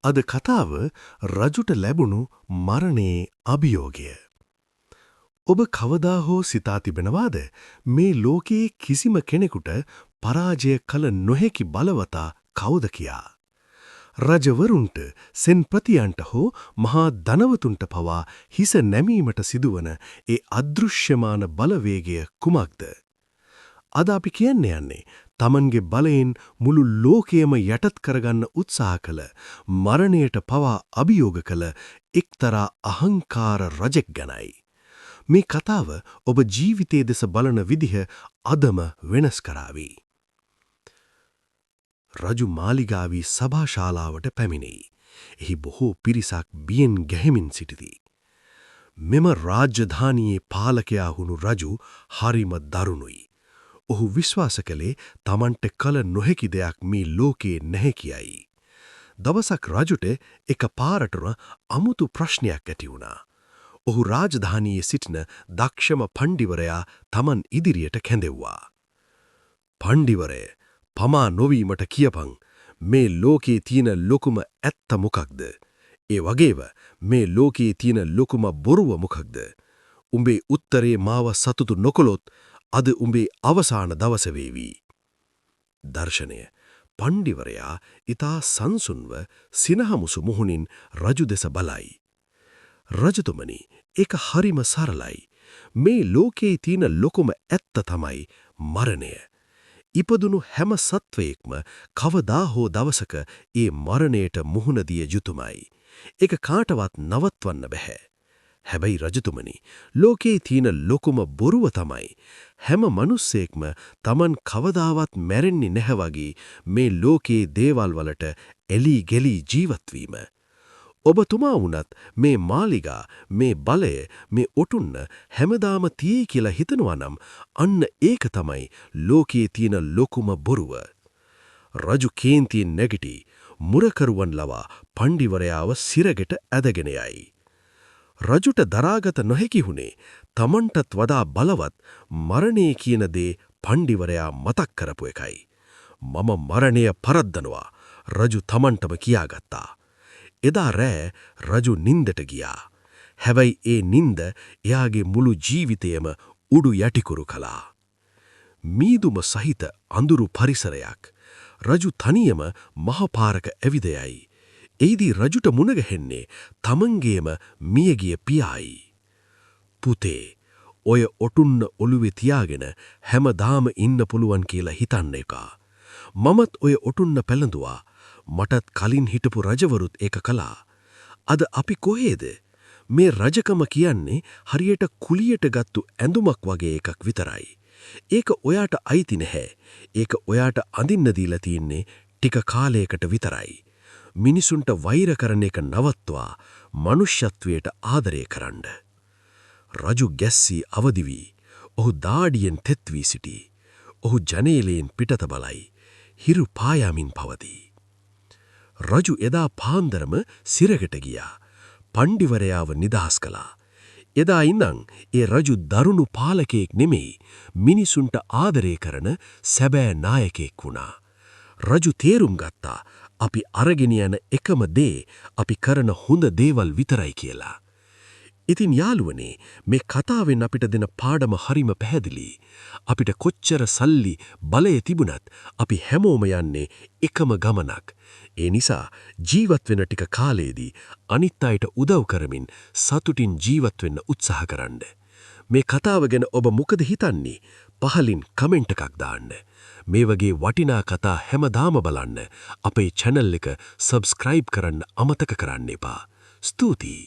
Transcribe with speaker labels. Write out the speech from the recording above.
Speaker 1: අද කතාව රජුට ලැබුණු මරණයේ අභියෝගය. ඔබ කවදා හෝ සිතා තිබෙනවාද මේ ලෝකයේ කිසිම කෙනෙකුට පරාජය කළ නොහැකි බලවතා කවුද කියා? රජවරුන්ට, සෙන්පතියන්ට හෝ මහා ධනවතුන්ට පවා හිස නැමීමට සිදුවන ඒ අදෘශ්‍යමාන බලවේගය කුමක්ද? අද අපි කියන්න යන්නේ තමන්ගේ බලයෙන් මුළු ලෝකයම යටත් කරගන්න උත්සාහ කළ, මරණයට පවා අභියෝග කළ එක්තරා අහංකාර රජෙක් ගැනයි. මේ කතාව ඔබ ජීවිතයේ දෙස බලන විදිහ අදම වෙනස් කරાવી. රජු මාලිගාවී සභාශාලාවට පැමිණෙයි. එහි බොහෝ පිරිසක් බියෙන් ගැහෙමින් සිටිති. මෙම රාජධානියේ පාලකයා වුණු රජු හරිම දරුණුයි. ඔහු විශ්වාස කළේ තමන්ට කල නොහැකි දෙයක් මේ ලෝකේ නැහැ කියයි. දවසක් රජුට එක පාරටම අමුතු ප්‍රශ්නයක් ඇති වුණා. ඔහු රාජධානියේ සිටින දක්ෂම පණ්ඩිවරයා තමන් ඉදිරියට කැඳෙව්වා. පණ්ඩිවරය, පමා නොවීමට කියපන්, මේ ලෝකේ තියෙන ලොකුම ඇත්ත මොකක්ද? ඒ වගේම මේ ලෝකේ තියෙන ලොකුම බොරුව මොකක්ද? උඹේ උත්තරේ මාව සතුටු නොකළොත් අද උඹේ අවසාන දවස වේවි. දර්ශනය. පණ්ඩිවරයා ඊතා සංසුන්ව සිනහමුසු මුහුණින් රජු දෙස බලයි. රජතුමනි, ඒක හරිම සරලයි. මේ ලෝකයේ තියෙන ලොකුම ඇත්ත තමයි මරණය. ඉපදුණු හැම සත්වයෙක්ම කවදා හෝ දවසක ඒ මරණයට මුහුණ දිය යුතුමයි. ඒක කාටවත් නවත්වන්න බෑ. හැබැයි රජතුමනි, ලෝකයේ තියෙන ලොකුම බොරුව තමයි හැම මිනිස්සෙක්ම Taman කවදාවත් මැරෙන්නේ නැහැ වගේ මේ ලෝකයේ දේවල් වලට එලි ගෙලි ජීවත් වීම. ඔබතුමා වුණත් මේ මාලිගා, මේ බලය, මේ ඔටුන්න හැමදාම තියෙයි කියලා හිතනවා නම් අන්න ඒක තමයි ලෝකයේ තියෙන ලොකුම බොරුව. රජු කේන්තියෙන් නැගිටි මුරකරුවන් ලවා පණ්ඩිවරයාව සිරගෙට ඇදගෙන යයි. රජුට දරාගත නොහැකි වුණේ තමන්ටත් වඩා බලවත් මරණය කියන දේ පණ්ඩිවරයා මතක් කරපු එකයි. මම මරණය පරද්දනවා, රජු තමන්ටම කියාගත්තා. එදා රෑ රජු නින්දට ගියා. හැබැයි ඒ නින්ද එයාගේ මුළු ජීවිතයම උඩු යටිකුරු කළා. මීදුම සහිත අඳුරු පරිසරයක්. රජු තනියම මහපාරක ඇවිද යයි. එහිදී රජුට මුණ ගැහෙන්නේ තමන්ගේම මියගිය පියායි. පුතේ, ඔය ඔටුන්න ඔළුවේ තියාගෙන හැමදාම ඉන්න පුළුවන් කියලා හිතන්න එපා. මමත් ඔය ඔටුන්න පැලඳුවා. මටත් කලින් හිටපු රජවරුත් ඒක කළා. අද අපි කොහේද? මේ රජකම කියන්නේ හරියට කුලියට ගත්තු ඇඳුමක් වගේ එකක් විතරයි. ඒක ඔයාට අයිති නැහැ. ඒක ඔයාට අඳින්න දීලා තියෙන්නේ ටික කාලයකට විතරයි. මිනිසුන්ට වෛර කරන එක නවත්වා මනුෂ්‍යත්වයට ආදරය කරන්න. රජු ගැස්සී අවදි වී, ඔහු දාඩියෙන් තෙත් වී සිටී. ඔහු ජනේලයෙන් පිටත බලයි. හිරු පායාමින් පවතී. රජු එදා පාන්දරම සිරගෙට ගියා. පණ්ඩිවරයාව නිදහස් කළා. එදා ඉඳන් ඒ රජු දරුණු පාලකයෙක් නෙමෙයි, මිනිසුන්ට ආදරය කරන සැබෑ නායකයෙක් වුණා. රජු තේරුම් ගත්තා අපි අරගෙන යන එකම දේ අපි කරන හොඳ දේවල් විතරයි කියලා. ඉතින් යාළුවනේ, මේ කතාවෙන් අපිට දෙන පාඩම හරිම පැහැදිලි. අපිට කොච්චර සල්ලි බලය තිබුණත් අපි හැමෝම යන්නේ එකම ගමනක්. ඒ නිසා ජීවත් වෙන ටික කාලයේදී අනිත් අයට උදව් කරමින් සතුටින් ජීවත් වෙන්න උත්සාහ කරන්න. මේ කතාව ගැන ඔබ මොකද හිතන්නේ? පහලින් කමෙන්ට් එකක් දාන්න. මේ වගේ වටිනා කතා හැමදාම බලන්න අපේ channel එක subscribe කරන්න අමතක කරන්න එපා. ස්තුතියි.